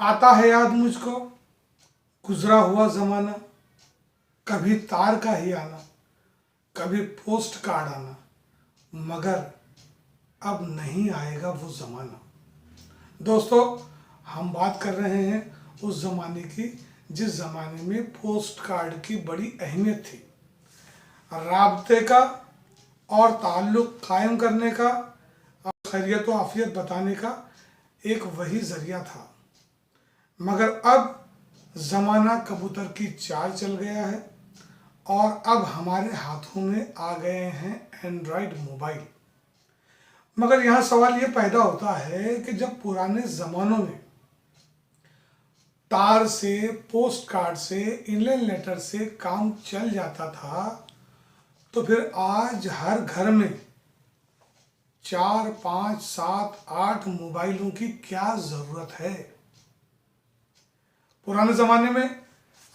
आता है याद मुझको गुजरा हुआ जमाना, कभी तार का ही आना, कभी पोस्ट कार्ड आना, मगर अब नहीं आएगा वो ज़माना। दोस्तों, हम बात कर रहे हैं उस ज़माने की जिस ज़माने में पोस्ट कार्ड की बड़ी अहमियत थी। राब्ते का और ताल्लुक़ कायम करने का और खैरियत व आफियत बताने का एक वही ज़रिया था। मगर अब ज़माना कबूतर की चाल चल गया है और अब हमारे हाथों में आ गए हैं एंड्रॉयड मोबाइल। मगर यहाँ सवाल ये पैदा होता है कि जब पुराने ज़मानों में तार से, पोस्ट कार्ड से, इंग्लैंड लेटर से काम चल जाता था, तो फिर आज हर घर में 4, 5, 7, 8 मोबाइलों की क्या ज़रूरत है। पुराने ज़माने में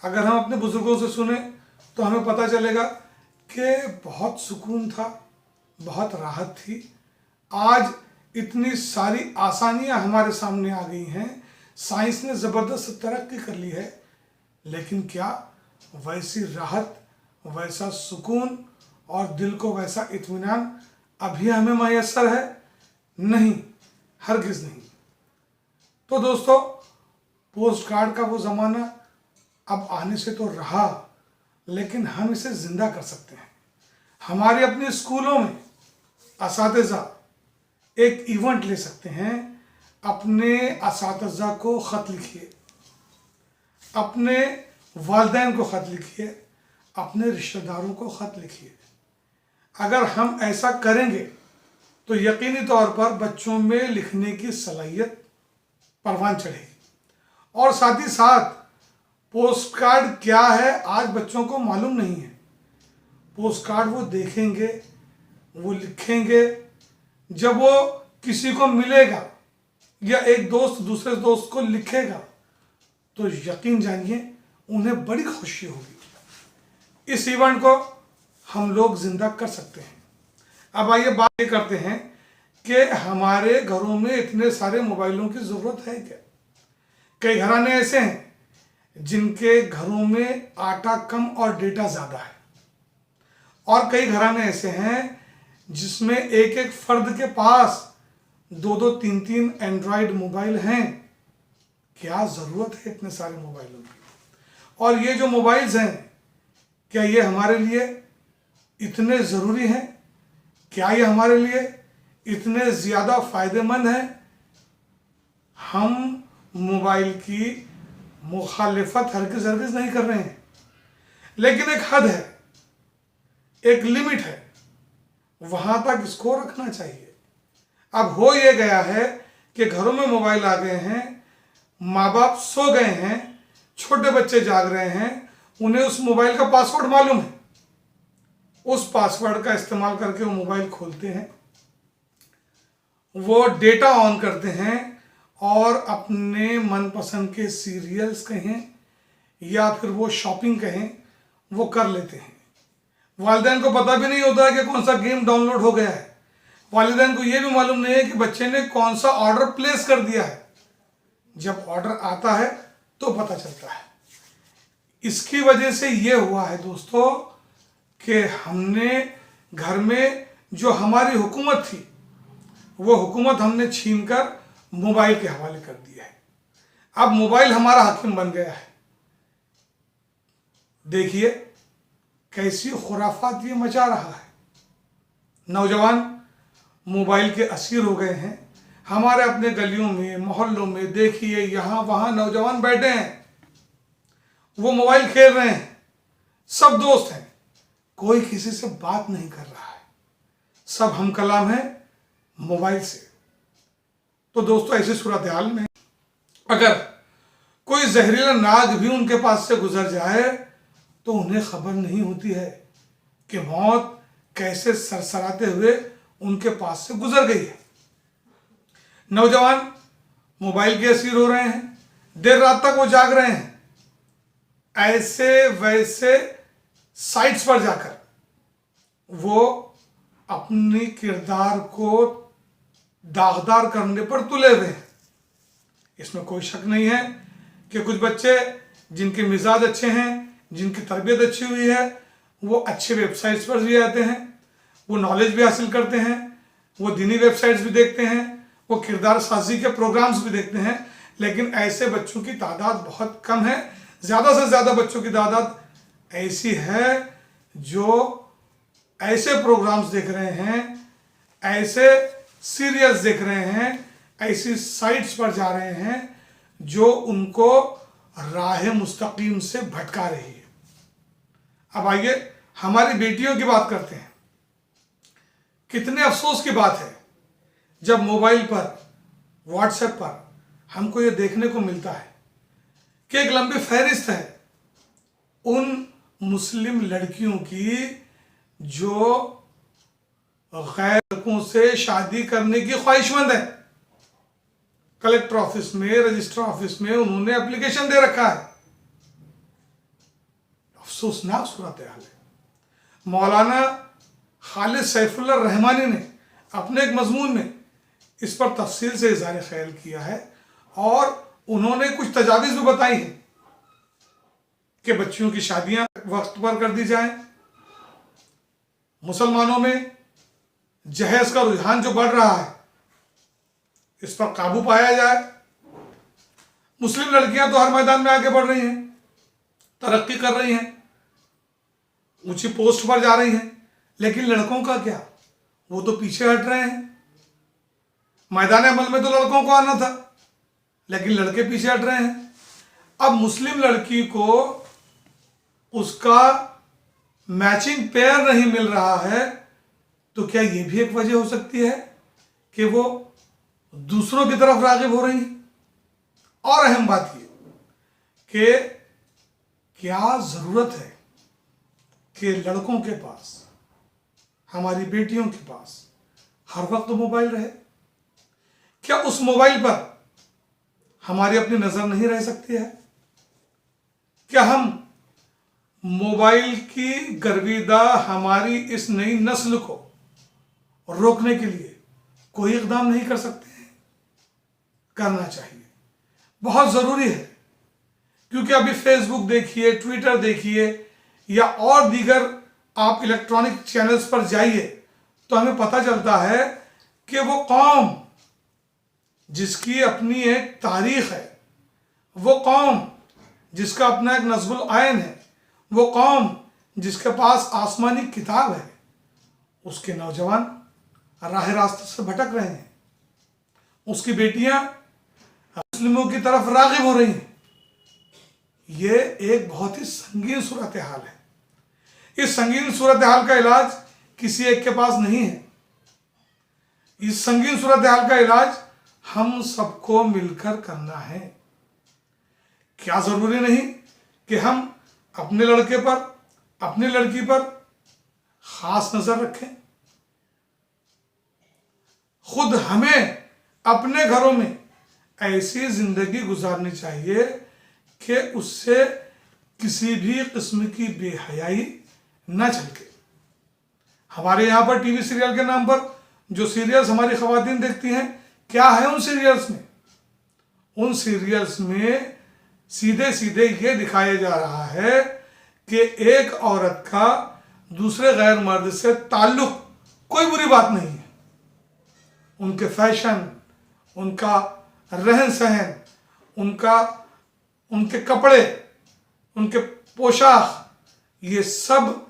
अगर हम अपने बुजुर्गों से सुने तो हमें पता चलेगा कि बहुत सुकून था, बहुत राहत थी। आज इतनी सारी आसानियां हमारे सामने आ गई हैं, साइंस ने ज़बरदस्त तरक्की कर ली है, लेकिन क्या वैसी राहत, वैसा सुकून और दिल को वैसा इत्मीनान अभी हमें मैसर है? नहीं, हरगिज़ नहीं। तो दोस्तों, पोस्ट कार्ड का वो ज़माना अब आने से तो रहा, लेकिन हम इसे ज़िंदा कर सकते हैं। हमारे अपने स्कूलों में असातिज़ा एक इवेंट ले सकते हैं। अपने असातिज़ा को ख़त लिखिए, अपने वालिदैन को ख़त लिखिए, अपने रिश्तेदारों को ख़त लिखिए। अगर हम ऐसा करेंगे तो यकीनी तौर पर बच्चों में लिखने की सलाहियत परवान चढ़ेगी। और साथ ही साथ पोस्ट कार्ड क्या है आज बच्चों को मालूम नहीं है। पोस्ट कार्ड वो देखेंगे, वो लिखेंगे, जब वो किसी को मिलेगा या एक दोस्त दूसरे दोस्त को लिखेगा तो यकीन जानिए उन्हें बड़ी खुशी होगी। इस इवेंट को हम लोग जिंदा कर सकते हैं। अब आइए बात ये करते हैं कि हमारे घरों में इतने सारे मोबाइलों की ज़रूरत है क्या। कई घराने ऐसे हैं जिनके घरों में आटा कम और डेटा ज़्यादा है, और कई घराने ऐसे हैं जिसमें एक एक फर्द के पास 2-2, 3-3 एंड्रॉयड मोबाइल हैं। क्या ज़रूरत है इतने सारे मोबाइलों की? और ये जो मोबाइल्स हैं, क्या ये हमारे लिए इतने ज़रूरी हैं? क्या ये हमारे लिए इतने ज़्यादा फ़ायदेमंद हैं? हम मोबाइल की मुखालिफत हरगिज़ नहीं कर रहे हैं, लेकिन एक हद है, एक लिमिट है, वहाँ तक इसको रखना चाहिए। अब हो ये गया है कि घरों में मोबाइल आ गए हैं, माँ बाप सो गए हैं, छोटे बच्चे जाग रहे हैं, उन्हें उस मोबाइल का पासवर्ड मालूम है। उस पासवर्ड का इस्तेमाल करके वो मोबाइल खोलते हैं, वो डेटा ऑन करते हैं और अपने मनपसंद के सीरियल्स कहें या फिर वो शॉपिंग कहें, वो कर लेते हैं। वालिदैन को पता भी नहीं होता है कि कौन सा गेम डाउनलोड हो गया है। वालिदैन को ये भी मालूम नहीं है कि बच्चे ने कौन सा ऑर्डर प्लेस कर दिया है। जब ऑर्डर आता है तो पता चलता है। इसकी वजह से ये हुआ है दोस्तों कि हमने घर में जो हमारी हुकूमत थी, वो हुकूमत हमने छीनकर मोबाइल के हवाले कर दिया है। अब मोबाइल हमारा हाकिम बन गया है। देखिए कैसी खुराफात ये मचा रहा है। नौजवान मोबाइल के असीर हो गए हैं। हमारे अपने गलियों में, मोहल्लों में देखिए यहाँ वहाँ नौजवान बैठे हैं, वो मोबाइल खेल रहे हैं, सब दोस्त हैं, कोई किसी से बात नहीं कर रहा है, सब हम कलाम हैं मोबाइल से। तो दोस्तों, ऐसी सूरत हाल में अगर कोई जहरीला नाग भी उनके पास से गुजर जाए तो उन्हें खबर नहीं होती है कि मौत कैसे सरसराते हुए उनके पास से गुजर गई है। नौजवान मोबाइल के असीर हो रहे हैं, देर रात तक वो जाग रहे हैं, ऐसे वैसे साइट्स पर जाकर वो अपनी किरदार को दागदार करने पर तुले हुए हैं। इसमें कोई शक नहीं है कि कुछ बच्चे जिनके मिजाज अच्छे हैं, जिनकी तरबियत अच्छी हुई है, वो अच्छे वेबसाइट्स पर भी आते हैं, वो नॉलेज भी हासिल करते हैं, वो दीनी वेबसाइट्स भी देखते हैं, वो किरदार साजी के प्रोग्राम्स भी देखते हैं। लेकिन ऐसे बच्चों की तादाद बहुत कम है। ज़्यादा से ज़्यादा बच्चों की तादाद ऐसी है जो ऐसे प्रोग्राम्स देख रहे हैं, ऐसे सीरियल्स देख रहे हैं, ऐसी साइट्स पर जा रहे हैं जो उनको राह मुस्तकीम से भटका रही है। अब आइए हमारी बेटियों की बात करते हैं। कितने अफसोस की बात है जब मोबाइल पर, व्हाट्सएप पर हमको ये देखने को मिलता है कि एक लंबी फहरिस्त है उन मुस्लिम लड़कियों की जो गैर लड़कों से शादी करने की ख्वाहिशमंद है। कलेक्टर ऑफिस में, रजिस्टर ऑफिस में उन्होंने एप्लीकेशन दे रखा है। अफसोसनाक सूरत हाल है। मौलाना खालिद सैफुल्लाह रहमानी ने अपने एक मजमून में इस पर तफसील से इज़हार ख्याल किया है और उन्होंने कुछ तजावीज़ भी बताई हैं कि बच्चियों की शादियां वक्त पर कर दी जाएं, मुसलमानों में जहेज का रुझान जो बढ़ रहा है इस पर काबू पाया जाए। मुस्लिम लड़कियां तो हर मैदान में आगे बढ़ रही हैं, तरक्की कर रही हैं, ऊंची पोस्ट पर जा रही हैं, लेकिन लड़कों का क्या? वो तो पीछे हट रहे हैं। मैदान अमल में तो लड़कों को आना था, लेकिन लड़के पीछे हट रहे हैं। अब मुस्लिम लड़की को उसका मैचिंग पेयर नहीं मिल रहा है, तो क्या ये भी एक वजह हो सकती है कि वो दूसरों की तरफ राग़िब हो रही हैं? और अहम बात ये कि क्या ज़रूरत है कि लड़कों के पास, हमारी बेटियों के पास हर वक्त मोबाइल रहे? क्या उस मोबाइल पर हमारी अपनी नज़र नहीं रह सकती है? क्या हम मोबाइल की गर्विदा हमारी इस नई नस्ल को रोकने के लिए कोई इक़दाम नहीं कर सकते हैं? करना चाहिए, बहुत ज़रूरी है। क्योंकि अभी फेसबुक देखिए, ट्विटर देखिए या और दीगर आप इलेक्ट्रॉनिक चैनल्स पर जाइए तो हमें पता चलता है कि वो कौम जिसकी अपनी एक तारीख है, वो कौम जिसका अपना एक नज़्मुल आयन है, वो कौम जिसके पास आसमानी किताब है, उसके नौजवान राह रास्ते से भटक रहे हैं। उसकी बेटियां मुस्लिमों की तरफ राग़िब हो रही हैं। ये एक बहुत ही संगीन सूरत हाल है। इस संगीन सूरत हाल का इलाज किसी एक के पास नहीं है। इस संगीन सूरत हाल का इलाज हम सबको मिलकर करना है। क्या जरूरी नहीं कि हम अपने लड़के पर, अपनी लड़की पर खास नजर रखें? खुद हमें अपने घरों में ऐसी जिंदगी गुजारनी चाहिए कि उससे किसी भी किस्म की बेहयाई न झलके। हमारे यहाँ पर टीवी सीरियल के नाम पर जो सीरियल्स हमारी ख़वातीन देखती हैं, क्या है उन सीरियल्स में? उन सीरियल्स में सीधे सीधे ये दिखाया जा रहा है कि एक औरत का दूसरे गैर मर्द से ताल्लुक कोई बुरी बात नहीं है। उनके फैशन, उनका रहन सहन, उनके कपड़े, उनके पोशाक, ये सब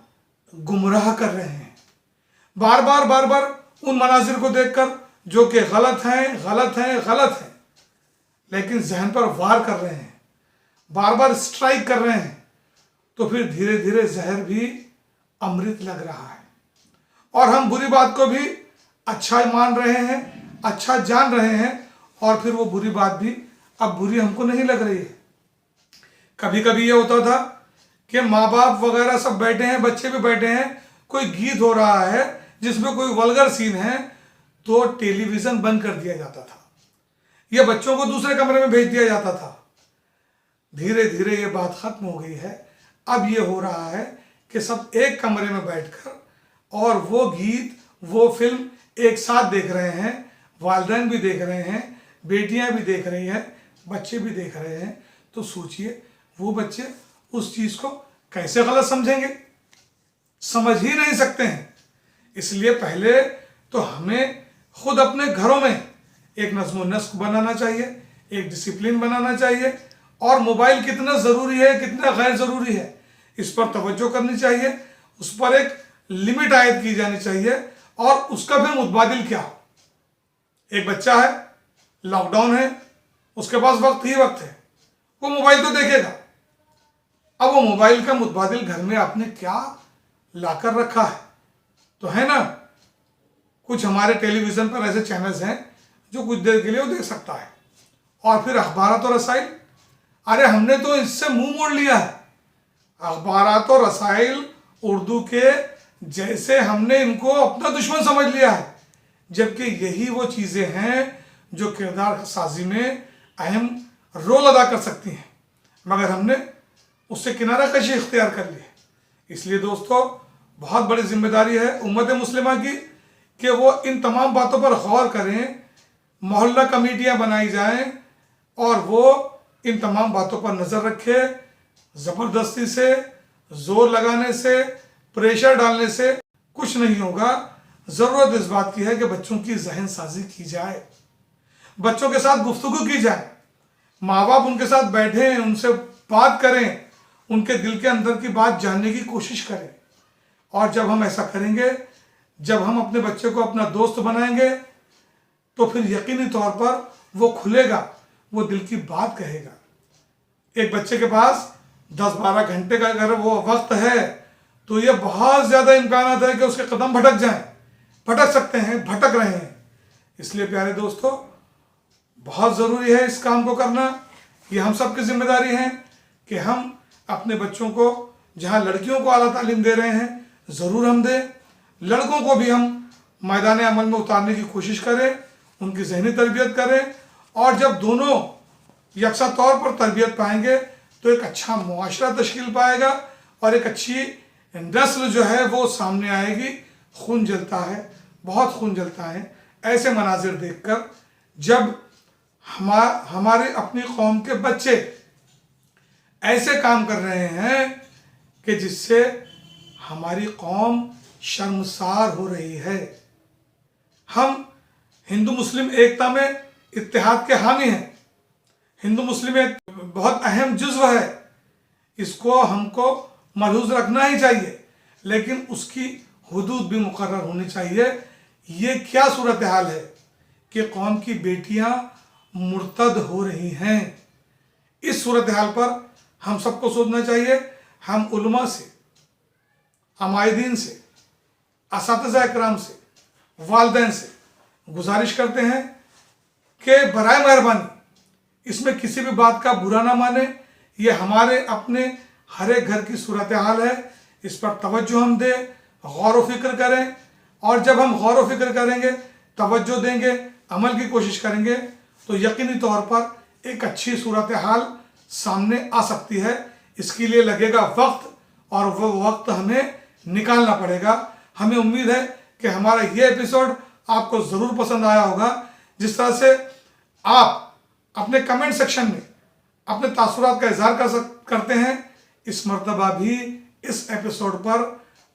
गुमराह कर रहे हैं। बार बार उन मनाजिर को देखकर जो कि गलत हैं, लेकिन जहन पर वार कर रहे हैं, बार बार स्ट्राइक कर रहे हैं, तो फिर धीरे धीरे जहर भी अमृत लग रहा है और हम बुरी बात को भी अच्छा मान रहे हैं, अच्छा जान रहे हैं, और फिर वो बुरी बात भी अब बुरी हमको नहीं लग रही है। कभी कभी ये होता था कि माँ बाप वगैरह सब बैठे हैं, बच्चे भी बैठे हैं, कोई गीत हो रहा है जिसमें कोई वल्गर सीन है तो टेलीविज़न बंद कर दिया जाता था या बच्चों को दूसरे कमरे में भेज दिया जाता था। धीरे धीरे ये बात खत्म हो गई है। अब ये हो रहा है कि सब एक कमरे में बैठकर और वो गीत, वो फिल्म एक साथ देख रहे हैं। वालिदैन भी देख रहे हैं, बेटियां भी देख रही हैं, बच्चे भी देख रहे हैं, तो सोचिए वो बच्चे उस चीज को कैसे गलत समझेंगे, समझ ही नहीं सकते हैं। इसलिए पहले तो हमें खुद अपने घरों में एक नज़्म नस्क बनाना चाहिए, एक डिसिप्लिन बनाना चाहिए, और मोबाइल कितना ज़रूरी है कितना गैर ज़रूरी है इस पर तवज्जो करनी चाहिए, उस पर एक लिमिट आयद की जानी चाहिए, और उसका फिर मुतबादिल क्या हो। एक बच्चा है, लॉकडाउन है, उसके पास वक्त ही वक्त है, वो मोबाइल तो देखेगा। अब वो मोबाइल का मुतबादिल घर में आपने क्या लाकर रखा है, तो है ना, कुछ हमारे टेलीविज़न पर ऐसे चैनल्स हैं जो कुछ देर के लिए वो देख सकता है। और फिर अखबारात और रसाइल, अरे हमने तो इससे मुंह मोड़ लिया है। अखबारात और रसाइल उर्दू के जैसे हमने इनको अपना दुश्मन समझ लिया है, जबकि यही वो चीज़ें हैं जो किरदार साजी में अहम रोल अदा कर सकती हैं, मगर हमने उससे किनारा कशी इख्तियार कर ली है। इसलिए दोस्तों, बहुत बड़ी जिम्मेदारी है उम्मत मुस्लिमा की कि वो इन तमाम बातों पर गौर करें, मोहल्ला कमेटियाँ बनाई जाएं, और वो इन तमाम बातों पर नज़र रखे। ज़बरदस्ती से, जोर लगाने से, प्रेशर डालने से कुछ नहीं होगा। ज़रूरत इस बात की है कि बच्चों की जहन साजी की जाए, बच्चों के साथ गुफ्तगू की जाए, माँ बाप उनके साथ बैठें, उनसे बात करें, उनके दिल के अंदर की बात जानने की कोशिश करें। और जब हम ऐसा करेंगे, जब हम अपने बच्चे को अपना दोस्त बनाएंगे, तो फिर यकीनी तौर पर वो खुलेगा, वो दिल की बात कहेगा। एक बच्चे के पास 10-12 घंटे का अगर वो वक्त है, तो ये बहुत ज़्यादा इम्कान है कि उसके कदम भटक जाएं, भटक सकते हैं, भटक रहे हैं। इसलिए प्यारे दोस्तों, बहुत ज़रूरी है इस काम को करना। ये हम सब की जिम्मेदारी है कि हम अपने बच्चों को, जहाँ लड़कियों को आला तालीम दे रहे हैं, ज़रूर हम दें, लड़कों को भी हम मैदान अमल में उतारने की कोशिश करें, उनकी ज़हनी तरबियत करें। और जब दोनों यकसा तौर पर तरबियत पाएंगे, तो एक अच्छा मुआशरा तश्कील पाएगा, और एक अच्छी नस्ल जो है वो सामने आएगी। खून जलता है, बहुत खून जलता है ऐसे मनाजिर देखकर, जब हमारे अपनी कौम के बच्चे ऐसे काम कर रहे हैं कि जिससे हमारी कौम शर्मसार हो रही है। हम हिंदू मुस्लिम एकता में इत्तेहाद के हामी हैं। हिंदू मुस्लिम एक बहुत अहम जुज़्व है, इसको हमको मलहूज़ रखना ही चाहिए, लेकिन उसकी हुदूद भी मुकर्रर होनी चाहिए। ये क्या सूरत हाल है कि कौम की बेटियां मुर्तद हो रही हैं। इस सूरत हाल पर हम सबको सोचना चाहिए। हम उलमा से, अमायदीन से, असातिज़ा इकराम से, वालिदैन से गुजारिश करते हैं कि बराए मेहरबानी इसमें किसी भी बात का बुरा ना माने। ये हमारे अपने हर एक घर की सूरत हाल है, इस पर तवज्जो हम दें, गौर व फिक्र करें। और जब हम गौर व फिक्र करेंगे, तवज्जो देंगे, अमल की कोशिश करेंगे, तो यकीनी तौर पर एक अच्छी सूरत हाल सामने आ सकती है। इसके लिए लगेगा वक्त, और वो वक्त हमें निकालना पड़ेगा। हमें उम्मीद है कि हमारा ये एपिसोड आपको ज़रूर पसंद आया होगा। जिस तरह से आप अपने कमेंट सेक्शन में अपने तासुरात का इजहार करते हैं, इस मर्तबा भी इस एपिसोड पर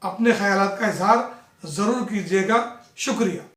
अपने ख्यालात का इजहार ज़रूर कीजिएगा। शुक्रिया।